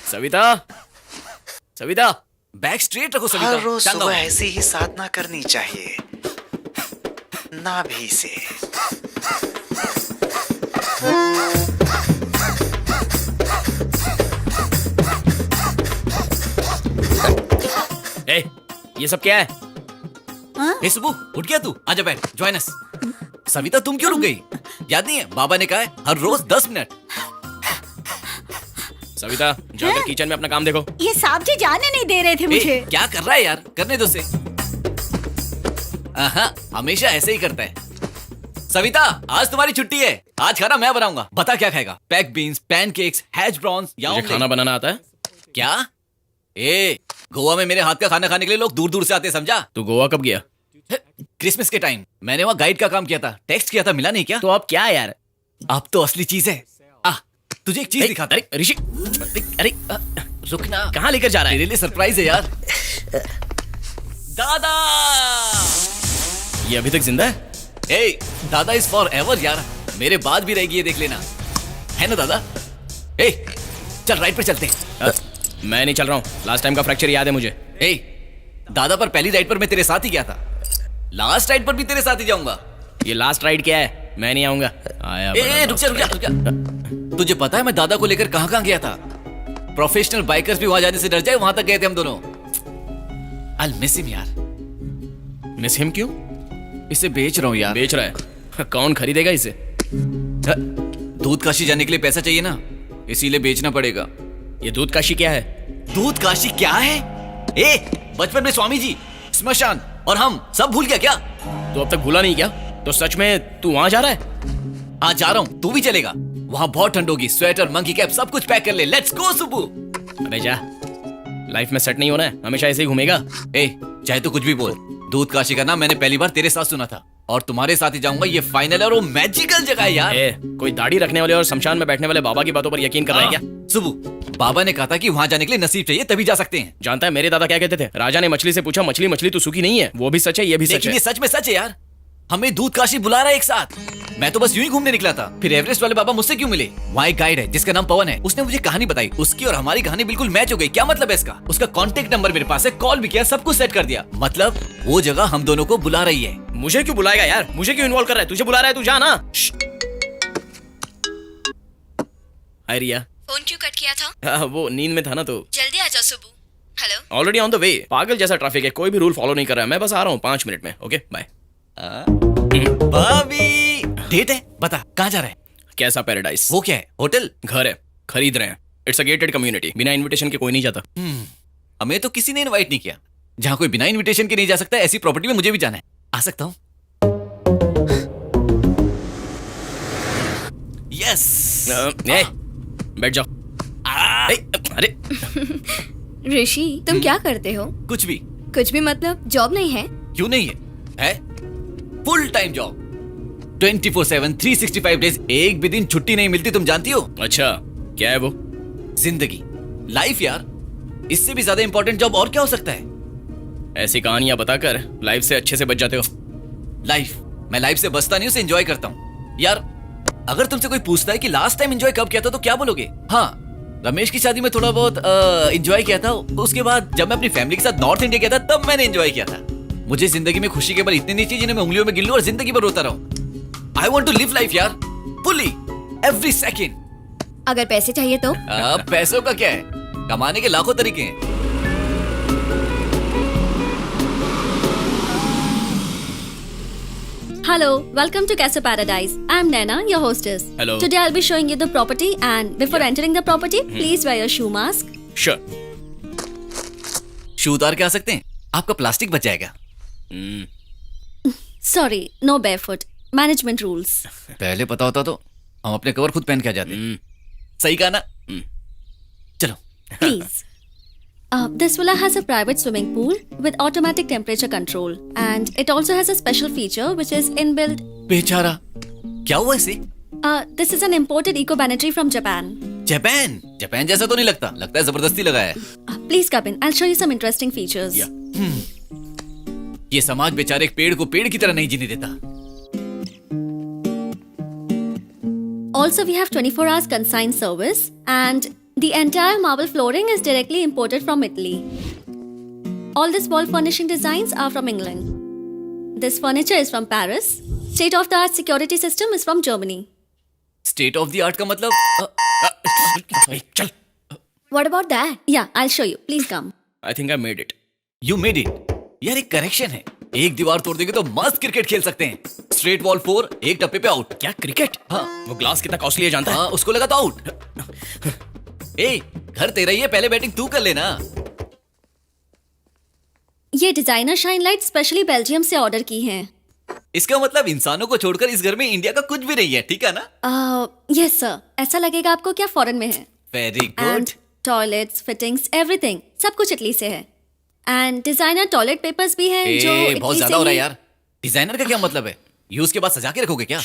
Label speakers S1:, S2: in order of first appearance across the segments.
S1: Savita, Savita,
S2: bag straight रखो सविता।
S3: हर रोज
S2: टांगा
S3: सुबह
S2: हुआ।
S3: ऐसी ही साधना करनी चाहिए, नाभि से।
S1: ए, ये सब क्या है?
S2: ए सुबू, उठ गया तू? आजा बैठ, ज्वाइन अस। सविता तुम क्यों रुक गई? याद नहीं है बाबा ने कहा है हर रोज 10 मिनट।
S1: सविता, जाकर किचन में अपना काम देखो।
S4: ये साहब जी जाने नहीं दे रहे थे मुझे।
S2: ए, क्या कर रहा है यार? करने दो उसे। हमेशा ऐसे ही करता है। सविता, आज तुम्हारी छुट्टी है। आज खाना मैं बनाऊंगा। बता क्या खाएगा? Pack beans, pancakes, hash browns या
S1: मुझे
S2: ऑमलेट?
S1: खाना बनाना आता है।
S2: क्या? ए, गोवा में मेरे हाथ का खाना खाने के लिए लोग दूर दूर से आते हैं, समझा?
S1: तू गोवा कब गया?
S2: क्रिसमस के टाइम मैंने वहाँ गाइड का काम किया था। टेक्स्ट किया था, मिला नहीं क्या?
S1: तो अब क्या यार?
S2: अब तो असली चीज है। तुझे एक चीज दिखाता।
S1: अरे ऋषि, अरे
S2: रुकना।
S1: कहाँ लेकर जा रहा
S2: तेरे
S1: है?
S2: लिए सरप्राइज है यार। दादा,
S1: ये अभी तक जिंदा है?
S2: ए, दादा इज फॉर एवर यार। मेरे बाद भी रहेगी, ये देख लेना। है ना दादा? ए, चल राइट पे चलते हैं।
S1: मैं नहीं चल रहा हूँ। लास्ट टाइम का फ्रैक्चर याद है मुझे।
S2: ए, दादा पर पहली राइड पर मैं तेरे साथ ही गया था। लास्ट राइड पर भी तेरे साथ ही जाऊंगा।
S1: ये लास्ट राइड क्या है? मैं नहीं आऊंगा। आया
S2: ए, रुक जा। तुझे पता है मैं दादा को लेकर कहां कहां गया था? प्रोफेशनल बाइकर्स भी वहां जाने से डर जाए, वहां तक गए थे हम दोनों। I'll miss him यार।
S1: मिस हिम क्यों?
S2: इसे बेच रहा हूँ यार।
S1: बेच रहा है? कौन खरीदेगा इसे?
S2: दूध काशी जाने के लिए पैसा चाहिए ना, इसीलिए बेचना पड़ेगा।
S1: ये दूध काशी क्या है?
S2: दूध काशी क्या है? ए, बचपन में स्वामी जी, स्मशान और हम सब भूल गया क्या?
S1: तो अब तक भूला नहीं क्या? तो सच में तू वहां जा रहा है?
S2: आज जा रहा हूँ, तू भी चलेगा? वहां बहुत ठंड होगी। स्वेटर, मंकी कैप सब कुछ पैक कर ले। Let's go Subbu.
S1: अबे जा, लाइफ में सेट नहीं होना है, हमेशा ऐसे ही घूमेगा।
S2: ए, चाहे तो कुछ भी बोल, दूध काशी का नाम मैंने पहली बार तेरे साथ सुना था और तुम्हारे साथ ही जाऊंगा। ये फाइनल और वो मैजिकल जगह है यार।
S1: ए, कोई दाढ़ी रखने वाले और शमशान में बैठने वाले बाबा की बातों पर यकीन कर रहा है क्या?
S2: सुबू, बाबा ने कहा था कि वहां जाने के लिए नसीब चाहिए, तभी जा सकते हैं।
S1: जानता है मेरे दादा क्या कहते थे? राजा ने मछली से पूछा, मछली मछली तू सूखी नहीं है। वो भी सच है, ये भी सच
S2: लेकिन
S1: है।
S2: ये सच में सच है यार। हमें दूध काशी बुला रहा है एक साथ। मैं तो बस यूं ही घूमने निकला था। फिर एवरेस्ट वाले बाबा मुझसे क्यों मिले? वहाँ एक गाइड है जिसका नाम पवन है। उसने मुझे कहानी बताई। उसकी और हमारी कहानी बिल्कुल मैच हो गई। क्या मतलब है इसका? उसका कांटेक्ट नंबर मेरे पास है, कॉल भी किया, सब कुछ सेट कर दिया। मतलब वो जगह हम दोनों को बुला रही है।
S1: मुझे क्यों बुलाएगा यार? मुझे क्यों इन्वॉल्व कर रहा है? तुझे बुला रहा है, तू जा ना। हाय रिया।
S5: फोन क्यों कट किया था?
S1: वो नींद में था ना, तो
S5: जल्दी आ जाओ Subbu. Hello.
S1: Already on the way. पागल जैसा ट्रैफिक है, कोई भी रूल फॉलो नहीं कर रहा है। मैं बस आ रहा हूँ 5 मिनट में। Okay bye.
S2: भाभी, डेट है, बता कहाँ जा रहा है?
S1: कैसा पैराडाइज?
S2: वो क्या है? होटल?
S1: घर है, खरीद रहे हैं। इट्स अ गेटेड कम्युनिटी, बिना इनविटेशन के कोई नहीं जाता।
S2: हमें तो किसी ने इनवाइट नहीं किया। जहाँ कोई बिना इनविटेशन के नहीं जा सकता, ऐसी प्रॉपर्टी में मुझे भी जाना है। आ सकता हूँ? यस।
S1: बैठ जाओ। अरे
S5: ऋषि, तुम क्या करते हो?
S2: कुछ भी।
S5: कुछ भी मतलब जॉब नहीं है?
S2: क्यों नहीं है फुल टाइम जॉब। 24/7 365 डेज, एक भी दिन छुट्टी नहीं मिलती, तुम जानती हो?
S1: अच्छा, क्या है वो?
S2: जिंदगी, लाइफ यार। इससे भी ज्यादा इंपॉर्टेंट जॉब और क्या हो सकता है?
S1: ऐसी कहानियां बताकर लाइफ से अच्छे से बच जाते हो।
S2: लाइफ, मैं लाइफ से बचता नहीं, उसे एंजॉय करता हूँ यार। अगर तुमसे कोई पूछता है कि लास्ट टाइम एंजॉय कब किया था, तो क्या बोलोगे? हाँ, रमेश की शादी में थोड़ा बहुत एंजॉय किया था। उसके बाद जब मैं अपनी फैमिली के साथ नॉर्थ इंडिया गया था, तब मैंने एंजॉय किया था। मुझे जिंदगी में खुशी के पल इतने नहीं चाहिए जिन्हें मैं उंगलियों में गिन लूं और जिंदगी भर रोता रहूं। I want to live life यार, फुली, एवरी सेकंड।
S5: अगर पैसे चाहिए तो?
S2: पैसों का क्या है, कमाने के लाखों तरीके हैं।
S5: Hello, welcome to Casa Paradise. I'm Naina, your hostess.
S1: Hello.
S5: Today I'll be showing you the property, and before entering the property, please wear your shoe mask.
S1: Sure.
S2: शू उतार के आ सकते हैं? आपका प्लास्टिक बच जाएगा।
S5: Sorry, no barefoot. Management rules.
S2: पहले पता होता तो हम अपने कवर खुद पहन के आ जाते। सही कहा ना? चलो।
S5: Please. This villa has a private swimming pool with automatic temperature control, and it also has a special feature which is inbuilt.
S2: बेचारा, क्या हुआ इसे?
S5: This is an imported eco-banatry from Japan.
S2: Japan? Japan जैसा तो नहीं लगता, लगता है जबरदस्ती लगाया है।
S5: Please come in. I'll show you some interesting features.
S2: ये समाज बेचारे एक पेड़ को पेड़ की तरह नहीं जीने देता।
S5: Also, we have 24 hours consigned service, and The entire marble flooring is directly imported from Italy. All these wall furnishing designs are from England. This furniture is from Paris. State-of-the-art security system is from Germany.
S2: State of the art का मतलब
S1: चल.
S5: What about that? Yeah, I'll show you. Please come.
S1: I think I made it.
S2: You made it. यार एक correction है, एक दीवार तोड़ देंगे तो मस्त क्रिकेट खेल सकते हैं. स्ट्रेट वॉल 4, एक टप्पे पे आउट.
S1: क्या क्रिकेट?
S2: हाँ.
S1: वो ग्लास कितना कॉस्टली है जानता है?
S2: हाँ, उसको लगा तो आउट. ए, घर तेरा ही है, पहले बैटिंग तू कर लेना.
S5: ये designer shine light specially Belgium से ऑर्डर की हैं.
S2: इसका मतलब इंसानों को छोड़कर इस घर में इंडिया का कुछ भी नहीं है, ठीक है ना?
S5: यस सर, ऐसा लगेगा आपको क्या फॉरेन में है.
S2: Very
S5: and
S2: good.
S5: Toilets, fittings, everything सब कुछ इटली से है. एंड डिजाइनर टॉयलेट पेपर्स भी हैं जो
S2: बहुत
S5: इटली
S2: ज्यादा
S5: से
S2: हो रहा है
S5: ही-
S2: यार. डिजाइनर का क्या मतलब है? यूज के बाद सजा के रखोगे क्या?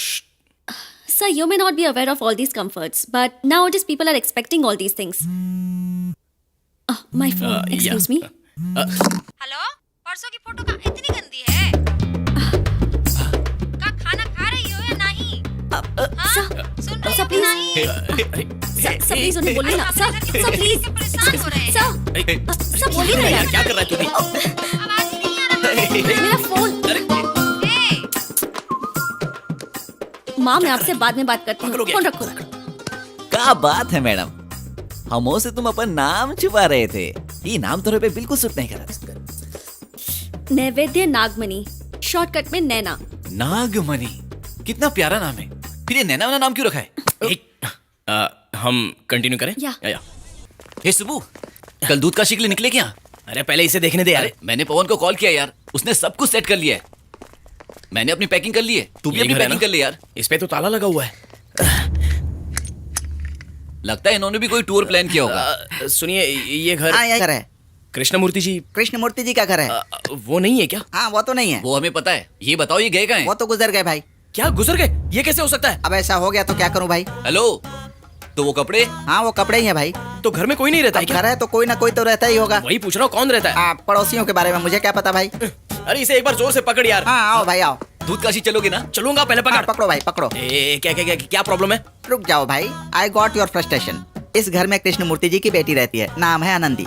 S5: Sir, you may not be aware of all these comforts, but nowadays people are expecting all these things. Oh, my phone. Excuse me.
S6: Hello, परसों की फोटो का इतनी गंदी है? का खाना खा रही हो या नहीं?
S5: Sir,
S6: सुन रही
S5: sir,
S6: हो कि
S5: please.
S6: नहीं?
S5: Sir, please उन्हें बोलिए ना. Sir, please.
S6: परेशान हो रहे हैं।
S5: Sir, बोलिए ना यार.
S1: क्या कर रहा है तू भी?
S6: आवाज ही नहीं आ रहा।
S5: मेरा फोन.
S6: ए,
S5: माँ, मैं आपसे बाद में बात करती हूँ. फोन रखो.
S2: क्या बात है मैडम, हमों से तुम अपन नाम छुपा रहे थे. ये नाम तुम्हारे पे बिल्कुल सूट नहीं करा.
S5: नैवेद्य नागमणि, शॉर्टकट में नैना.
S2: नागमणि, कितना प्यारा नाम है. फिर ये नैना वाला नाम क्यों रखा है?
S1: हम कंटिन्यू करें?
S5: या.
S2: हे सुबू, कल दूध का शिकली निकले क्या?
S1: अरे पहले इसे देखने दे यार.
S2: अरे मैंने पवन को कॉल किया यार, उसने सब कुछ सेट कर लिया है. मैंने अपनी पैकिंग कर ली है, तू भी
S1: ये
S2: अपनी
S1: घर है
S2: पैकिंग
S1: ना?
S2: कर ले यार.
S1: इस पे तो ताला लगा हुआ है.
S2: लगता है इन्होंने भी कोई टूर प्लान किया होगा.
S1: सुनिए, ये घर
S7: हाँ, यही घर है.
S1: कृष्णमूर्ति जी.
S7: कृष्णमूर्ति जी का घर है.
S1: वो नहीं है क्या?
S7: हाँ, वो तो नहीं है.
S2: वो हमें पता है. ये बताओ ये गए कहाँ हैं?
S7: वो तो गुजर गए भाई.
S1: क्या गुजर गए? ये कैसे हो सकता है?
S7: अब ऐसा हो गया तो क्या करूं भाई.
S2: हेलो, तो वो कपड़े?
S7: हाँ, वो कपड़े ही है भाई.
S1: तो घर में कोई नहीं रहता है
S7: अब
S1: क्या?
S7: घर है तो कोई ना कोई तो रहता ही होगा.
S1: वही पूछ रहा हूँ, कौन रहता है?
S7: आप पड़ोसियों के बारे में मुझे क्या पता भाई.
S1: अरे इसे एक बार जोर से पकड़ यार.
S7: हाँ, आओ भाई आओ.
S2: दूध काशी चलोगे ना?
S1: चलूंगा, पहले
S7: हाँ,
S1: पकड़.
S7: पकड़ो भाई पकड़ो.
S1: क्या प्रॉब्लम है?
S7: रुक जाओ भाई. I got your frustration. इस घर में कृष्णमूर्ति जी की बेटी रहती है, नाम है आनंदी.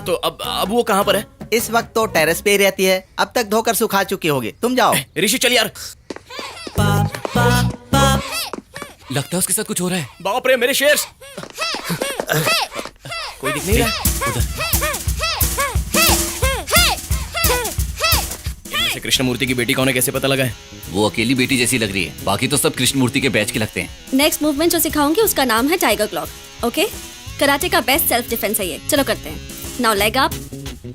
S1: तो अब वो कहाँ पर है?
S7: इस वक्त तो टेरेस पे ही रहती है. अब तक धोकर सुखा चुकी होगी. तुम जाओ.
S1: ऋषि चल यार.
S2: लगता है उसके साथ कुछ हो रहा है.
S1: बाप रे मेरे शेर्स. कोई दिख नहीं रहा. इनमें से कृष्णमूर्ति की बेटी कौन है, कैसे पता लगा है?
S2: वो अकेली बेटी जैसी लग रही है, बाकी तो सब कृष्णमूर्ति के बैच के लगते हैं.
S5: नेक्स्ट मूवमेंट जो सिखाऊंगी उसका नाम है टाइगर क्लॉक. ओके, कराटे का बेस्ट सेल्फ डिफेंस है ये. चलो करते हैं. Now leg up.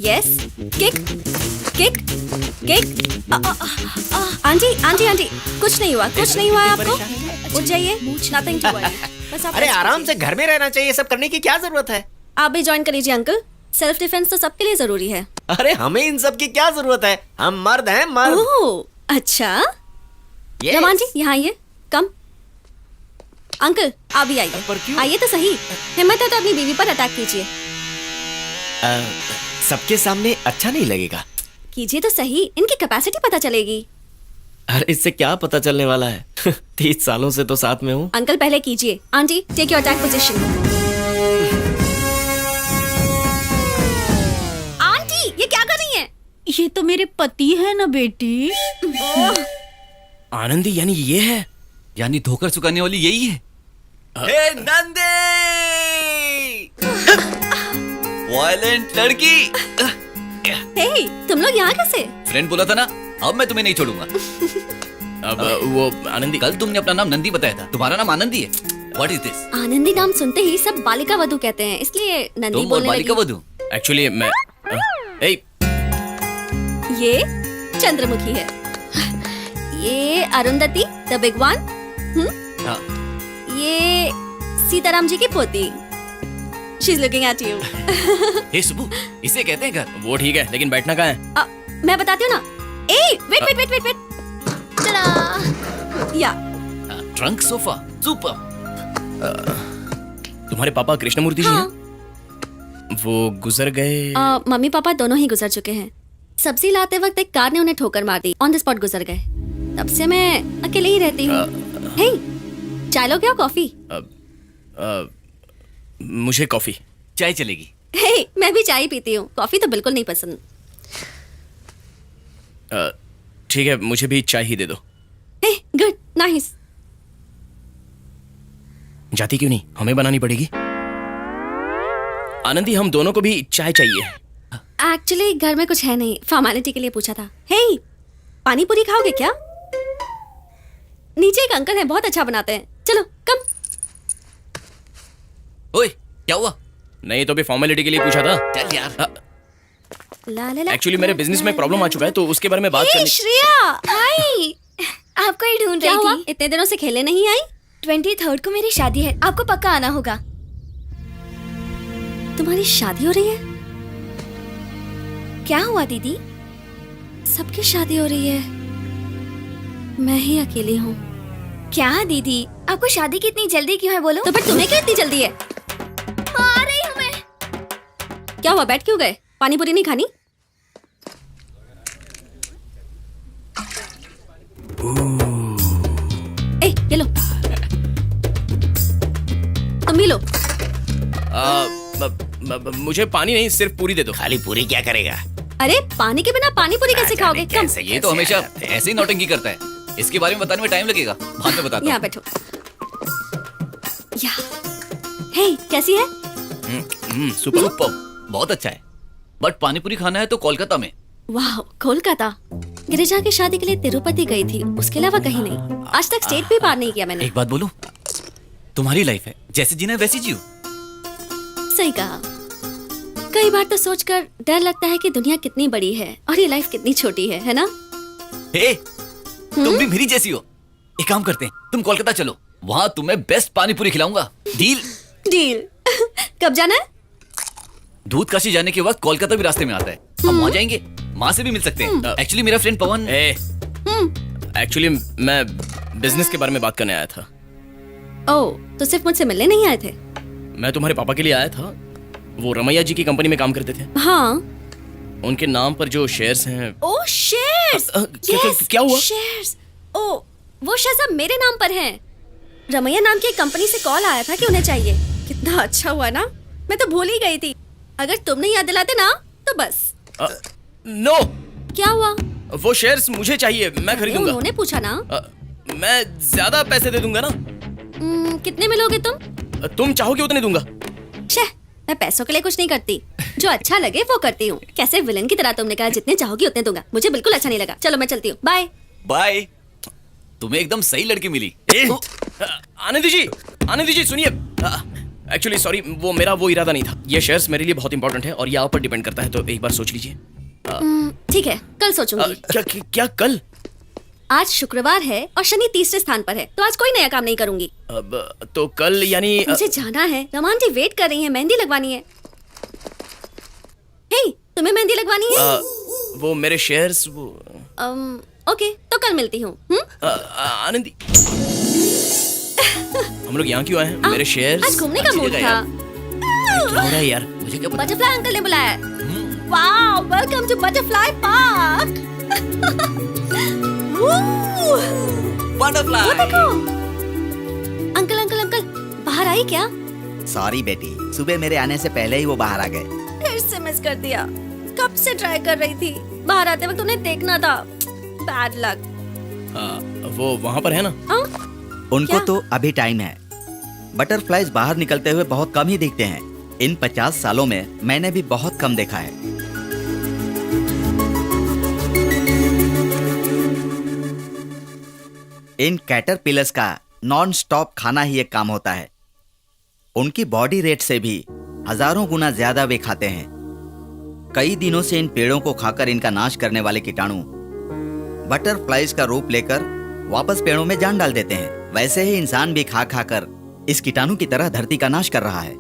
S5: Yes, kick kick kick. Aunty, कुछ नहीं हुआ है आपको. उठ जाइए. Nothing to worry. बस आप
S8: अरे आराम से घर में रहना चाहिए, सब करने की क्या जरूरत है.
S5: आप भी ज्वाइन कर लीजिए अंकल. सेल्फ डिफेंस तो सबके लिए जरूरी है.
S8: अरे हमें इन सब की क्या जरूरत है, हम मर्द हैं मर्द.
S5: ओह अच्छा.
S8: Yes.
S5: रमान जी यहाँ आइए. कम. अंकल आप भी आइए. आइए तो सही. हिम्मत है तो अपनी बीवी पर अटैक कीजिए.
S8: सबके सामने अच्छा नहीं लगेगा.
S5: कीजिए तो सही, इनकी कैपेसिटी पता चलेगी.
S8: अरे इससे क्या पता चलने वाला है. 30 सालों से तो साथ में हूँ.
S5: अंकल पहले कीजिए. Aunty take your attack position. Aunty ये क्या कर रही हैं?
S4: ये तो मेरे पति है ना बेटी.
S1: आनंदी यानी ये है?
S2: यानी धोकर सुखाने वाली यही है. हे नंदे, वायलेंट लड़की.
S5: हे तुम लोग यहाँ कैसे?
S2: फ्रेंड बोला था ना, अब मैं तुम्हें नहीं छोड़ूंगा.
S1: अब वो आनंदी.
S2: कल तुमने अपना नाम नंदी बताया था, तुम्हारा नाम आनंदी है. What is this?
S5: आनंदी नाम सुनते ही सब बालिका वधू कहते हैं, इसलिए नंदी
S2: तुम और
S5: बोलने
S2: बालिका
S5: लगी.
S2: वधू?
S1: एक्चुअली मैं
S5: ये चंद्रमुखी है. ये अरुंधति द बिग वन.
S2: हाँ.
S5: ये सीताराम जी की पोती. She is looking at you.
S2: Hey Subbu, इसे कहते हैं घर.
S1: वो ठीक है, लेकिन बैठना कहाँ है?
S5: मैं बताती हूँ ना. ए वेट. चला या.
S2: Trunk sofa super.
S1: तुम्हारे पापा कृष्णमूर्ति जी
S5: हाँ.
S1: हैं? वो गुजर गए?
S5: मम्मी पापा दोनों ही गुजर चुके हैं. सब्जी लाते वक्त एक कार ने उन्हें ठोकर मार दी. ऑन द स्पॉट गुजर गए. तब से मैं अकेले ही रहती हूँ. हे चाय लोगे या कॉफी?
S1: मुझे कॉफी।
S2: चाय चलेगी।
S5: हे, मैं भी चाय पीती हूँ, कॉफी तो बिल्कुल नहीं पसंद।
S1: ठीक है, मुझे भी चाय ही दे दो।
S5: हे, गुड, नाइस।
S1: जाती क्यों नहीं, हमें बनानी पड़ेगी। आनंदी, हम दोनों को भी चाय चाहिए।
S5: एक्चुअली घर में कुछ है नहीं, फॉर्मेलिटी के लिए पूछा था। हे, पानी पूरी खाओगे क्या? नीचे एक अंकल हैं, बहुत अच्छा बनाते हैं। चलो कम।
S2: ओए, क्या हुआ?
S1: नहीं तो भी फॉर्मेलिटी के लिए पूछा था।
S2: चल यार।
S5: ला ला ला।
S1: एक्चुअली मेरे बिजनेस में प्रॉब्लम आ चुका है, तो उसके बारे में बात
S5: हे,
S1: करनी।
S5: श्रेया,
S6: हाय, आपको ही ढूंढ
S5: क्या
S6: रही
S5: हुआ?
S6: थी।
S5: इतने दिनों से खेलने नहीं आई?
S6: 23rd को मेरी शादी है, आपको पक्का आना होगा।
S5: तुम्हारी शादी हो रही है?
S6: क्या हुआ दीदी?
S5: सबकी शादी हो रही है, मैं ही अकेली हूँ।
S6: क्या दीदी, आपको शादी की इतनी जल्दी क्यों है बोलो?
S5: तो फिर तुम्हें क्या इतनी जल्दी है?
S6: आ रही हूँ मैं।
S5: क्या हुआ, बैठ क्यों गए? पानी पूरी नहीं खानी? ए, ये लो, तुम भी लो।
S1: मुझे पानी नहीं, सिर्फ पूरी दे दो।
S8: खाली पूरी क्या करेगा?
S5: अरे पानी के बिना पानी पूरी कैसे खाओगे? कम,
S2: ये तो हमेशा ऐसे ही नौटंकी करता है। इसके बारे में बताने में टाइम लगेगा, बाद में बताता
S5: यहाँ
S2: हूँ।
S5: बैठो। या, हे, कैसी है?
S1: सुपर।
S2: सुपर, बहुत अच्छा है। बट पानी पूरी खाना है तो कोलकाता में।
S5: वाह, कोलकाता। गिरिजा की शादी के लिए तिरुपति गई थी, उसके अलावा कहीं नहीं। आज तक स्टेट भी पार नहीं किया मैंने।
S2: एक बात बोलूं, तुम्हारी लाइफ है, जैसे जीना है वैसे जियो।
S5: सही कहा। कई बार तो सोचकर डर लगता है कि दुनिया कितनी बड़ी है और ये लाइफ कितनी छोटी है ना?
S2: हे, तुम भी मेरी जैसी हो। एक काम करते हैं, तुम कोलकाता चलो, वहाँ तुम्हें बेस्ट पानी पूरी खिलाऊंगा। डील?
S5: डील। कब जाना है?
S2: दूध काशी जाने के वक्त कोलकाता भी रास्ते में आता है, हम वहाँ जाएंगे, माँ से भी मिल सकते हैं। एक्चुअली मेरा फ्रेंड पवन।
S1: एक्चुअली मैं बिजनेस के बारे में बात करने आया था।
S5: ओह, तो सिर्फ मुझसे मिलने नहीं आए थे?
S1: मैं तुम्हारे पापा के लिए आया था। वो रमैया जी की कंपनी में काम करते थे।
S5: हाँ।
S1: उनके नाम पर जो शेयर्स हैं।
S5: ओह, शेयर्स।
S1: क्या हुआ?
S5: शेयर्स। ओह, वो शेयर्स अब मेरे नाम पर हैं। रमैया नाम की एक कंपनी से कॉल आया था कि उन्हें चाहिए। कितना अच्छा हुआ ना, मैं तो भूल ही गई थी। अगर तुम नहीं याद दिलाते ना तो बस।
S1: नो।
S5: क्या हुआ?
S1: वो शेयर्स मुझे चाहिए, मैं खरीदूंगा।
S5: उन्होंने पूछा ना।
S1: मैं ज्यादा पैसे दे दूंगा ना।
S5: कितने में लोगे तुम?
S1: तुम चाहोगे उतने दूंगा।
S5: शे, मैं पैसों के लिए कुछ नहीं करती, जो अच्छा लगे वो करती हूँ। कैसे विलन की तरह तुमने कहा जितने चाहोगी उतने दूंगा। मुझे बिल्कुल अच्छा नहीं लगा। चलो मैं चलती हूँ, बाय।
S2: बाय। तुम्हें एकदम सही लड़की मिली।
S1: आनंदी जी सुनिए। एक्चुअली सॉरी, वो इरादा नहीं था। ये शेयर्स मेरे लिए बहुत इंपॉर्टेंट है और ये आप पर डिपेंड करता है, तो एक बार सोच लीजिए।
S5: ठीक है, कल सोचूंगी।
S1: क्या कल?
S5: आज शुक्रवार है और शनि तीसरे स्थान पर है, तो आज कोई नया काम नहीं करूंगी।
S1: अब तो कल यानी
S5: मुझे जाना है, रमान जी वेट कर रही हैं, मेहंदी लगवानी है। हे, तुम्हें मेहंदी लगवानी है?
S1: वो मेरे शेयर्स वो
S5: ओके, तो कल मिलती हूँ।
S1: आनंदी, हम लोग यहाँ क्यों आए हैं? मेरे शेयर्स।
S5: आज घूमने का मूड था।
S1: क्या हो रहा है यार?
S2: मुझे क्या पता?
S5: बटरफ्लाई अंकल ने बुलाया है। Wow, welcome to butterfly park.
S2: Butterfly.
S5: देखो, अंकल अंकल अंकल, बाहर आई क्या?
S7: सॉरी बेटी, सुबह मेरे आने से पहले ही वो बाहर आ गए।
S5: फिर से मिस कर दिया। कब से ट्राई कर रही थी, बाहर आते वक्त उन्हें देखना था। Bad luck.
S1: वो वहाँ पर है ना?
S7: उनको
S5: क्या?
S7: तो अभी टाइम है। बटरफ्लाइज बाहर निकलते हुए बहुत कम ही दिखते हैं। इन 50 सालों में मैंने भी बहुत कम देखा है। इन कैटरपिलर्स का नॉन स्टॉप खाना ही एक काम होता है। उनकी बॉडी रेट से भी हजारों गुना ज्यादा वे खाते हैं। कई दिनों से इन पेड़ों को खाकर इनका नाश करने वाले कीटाणु बटरफ्लाइज का रूप लेकर वापस पेड़ों में जान डाल देते हैं। वैसे ही इंसान भी खा खाकर इस कीटाणु की तरह धरती का नाश कर रहा है।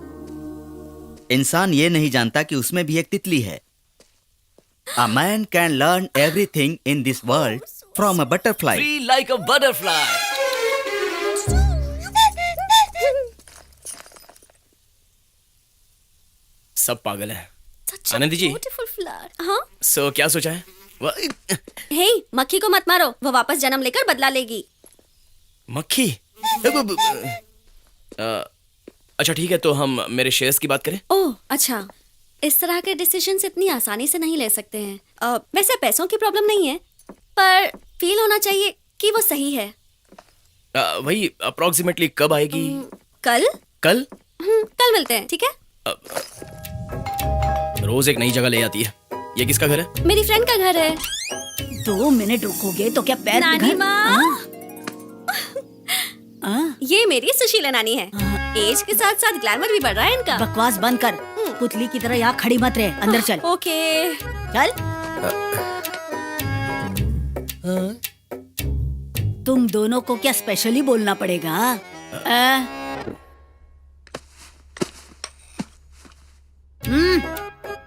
S7: इंसान ये नहीं जानता कि उसमें भी एक तितली है। A man can learn everything in this world from a butterfly.
S2: Free like a butterfly.
S1: सब पागल है।
S5: Such a
S1: Anandi ji.
S5: beautiful flower. हाँ?
S1: सो क्या सोचा है?
S5: हे, मक्खी को मत मारो, वो वापस जन्म लेकर बदला लेगी।
S1: मक्खी? अच्छा ठीक है, तो हम मेरे शेयर्स की बात करें।
S5: ओह अच्छा, इस तरह के डिसीजंस इतनी आसानी से नहीं ले सकते हैं। वैसे पैसों की प्रॉब्लम नहीं है, पर फील होना चाहिए कि वो सही है।
S1: वही अप्रोक्सीमेटली कब आएगी?
S5: कल?
S1: कल?
S5: कल मिलते हैं, ठीक है?
S1: रोज एक नई जगह ले आती है। ये किसका घर है?
S5: मेरी फ्रेंड का घर है।
S4: 2 मिनट रुकोगे तो क्या पैर
S5: नानी
S4: पिघल-
S5: माँ।
S4: हाँ?
S5: ये मेरी सुशीला नानी है। एज के साथ साथ ग्लैमर भी बढ़ रहा है इनका।
S4: बकवास बंद कर, पुतली की तरह यहाँ खड़ी मत रहे, अंदर चल।
S5: ओके।
S4: चल। तुम दोनों को क्या स्पेशली बोलना पड़ेगा?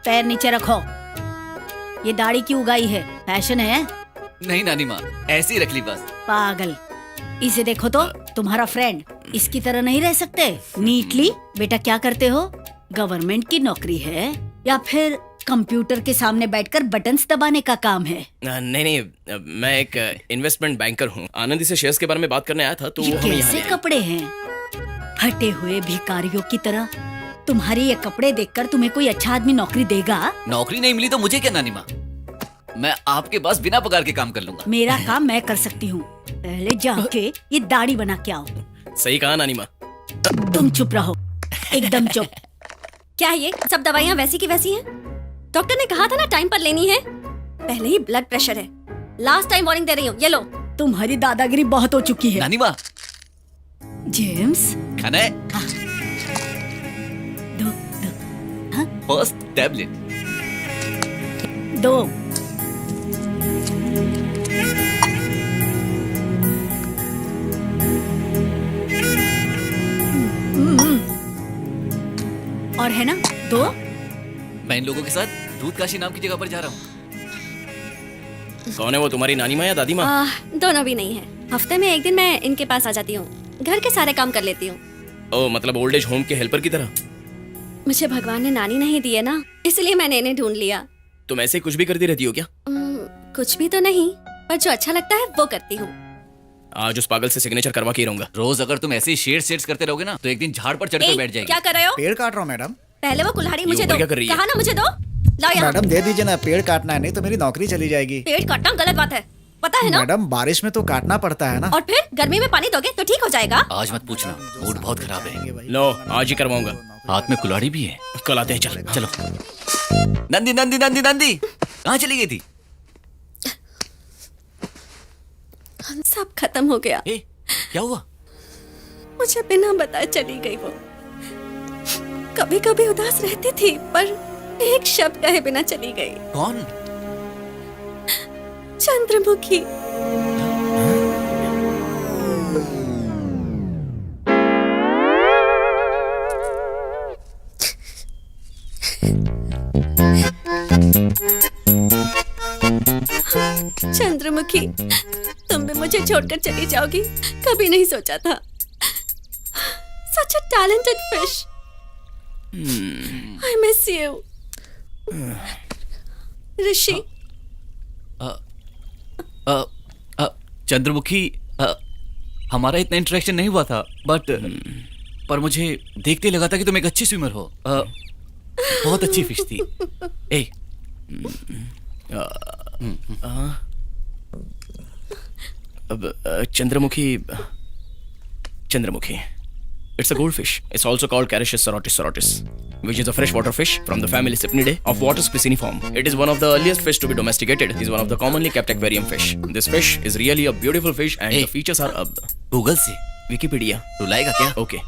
S4: पैर नीचे रखो। ये दाढ़ी क्यों उगाई है? फैशन है?
S2: नहीं नानी माँ, ऐसे ही रख ली बस।
S4: पागल, इसे देखो तो, तुम्हारा फ्रेंड। इसकी तरह नहीं रह सकते नीटली। बेटा क्या करते हो? गवर्नमेंट की नौकरी है या फिर कंप्यूटर के सामने बैठकर बटन्स दबाने का काम है?
S1: नहीं नहीं, मैं एक इन्वेस्टमेंट बैंकर हूँ। आनंदी से शेयर्स के बारे में बात करने आया था, तो
S4: ये
S1: वो हमें यहाँ
S4: कैसे
S1: ले आई।
S4: कपड़े हैं? फटे हुए भिखारियों की तरह। तुम्हारे ये कपड़े देखकर तुम्हें कोई अच्छा आदमी नौकरी देगा?
S2: नौकरी नहीं मिली तो मुझे क्या नानी माँ, मैं आपके पास बिना पगार के काम कर लूंगा।
S4: मेरा काम मैं कर सकती हूँ। पहले जाके ये दाढ़ी बना के आओ।
S1: सही कहा नानी माँ।
S4: तुम चुप रहो, एकदम चुप।
S5: क्या ये सब दवाइयाँ वैसी की वैसी हैं? डॉक्टर ने कहा था ना टाइम पर लेनी है। पहले ही ब्लड प्रेशर है। लास्ट टाइम वार्निंग दे रही हूँ, ये लो।
S4: तुम्हारी दादागिरी बहुत हो चुकी है।
S2: नानी माँ,
S4: जेम्स,
S2: खाना है?
S4: दो
S2: फर्स्ट टैबलेट।
S4: दो। और है ना? दो।
S2: मैं इन लोगों के साथ दूध काशी नाम की जगह पर जा रहा हूँ।
S1: कौन है वो, तुम्हारी नानी माँ या दादी माँ?
S5: दोनों भी नहीं है। हफ्ते में एक दिन मैं इनके पास आ जाती हूँ, घर के सारे काम कर लेती हूँ।
S1: ओ मतलब ओल्ड एज होम के हेल्पर की तरह।
S5: मुझे भगवान ने नानी नहीं दी है ना, इसलिए मैंने इन्हें ढूंढ लिया।
S1: तुम ऐसे कुछ भी करती रहती हो क्या?
S5: कुछ भी तो नहीं, पर जो अच्छा लगता है वो करती हूँ।
S1: आज उस पागल से सिग्नेचर करवा के ही रहूंगा।
S2: रोज अगर तुम ऐसे ही शेड्स करते रहोगे ना, तो एक दिन झाड़ पर चढ़कर बैठ जाएगी।
S5: क्या कर रहे हो?
S3: पेड़ काट रहा हूँ मैडम।
S5: पहले वो कुल्हाड़ी मुझे
S1: ऊपर
S5: दो।
S1: क्या कर रही है?
S5: कहा ना मुझे दो। लाओ यहाँ।
S3: मैडम दे दीजिए ना, पेड़ काटना है, नहीं तो मेरी नौकरी चली जाएगी।
S5: पेड़ काटना गलत बात है, पता है ना?
S3: मैडम बारिश में तो काटना पड़ता है ना।
S5: और फिर गर्मी में पानी दोगे तो ठीक हो जाएगा।
S2: आज मत पूछना, मूड बहुत खराब है।
S1: लो आज ही करवाऊंगा।
S2: हाथ में कुल्हाड़ी भी है।
S1: कल आते हैं, चल
S2: चलो। नंदी नंदी नंदी नंदी कहाँ चली गई थी?
S5: सब खत्म हो गया।
S2: ए, क्या हुआ?
S5: मुझे बिना बताए चली गई वो। कभी कभी उदास रहती थी, पर एक शब्द कहे बिना चली गई।
S2: कौन?
S5: चंद्रमुखी। चंद्रमुखी, तुम भी मुझे छोड़कर चली जाओगी, कभी नहीं सोचा था। Such a talented fish. I miss you. ऋषि।
S2: चंद्रमुखी, हमारा इतना इंटरेक्शन नहीं हुआ था, बट पर मुझे देखते लगा था कि तुम एक अच्छी स्विमर हो। बहुत अच्छी फिश थी। ए,
S1: Chandramukhi. It's a goldfish. It's also called Carius sorotis, which is a freshwater fish from the family Cypnidae of water Pisciniform. It is one of the earliest fish to be domesticated. It is one of the commonly kept aquarium fish. This fish is really a beautiful fish and
S2: Hey.
S1: the features are
S2: Google से
S1: Wikipedia.
S2: रुलाएगा क्या?
S1: Okay.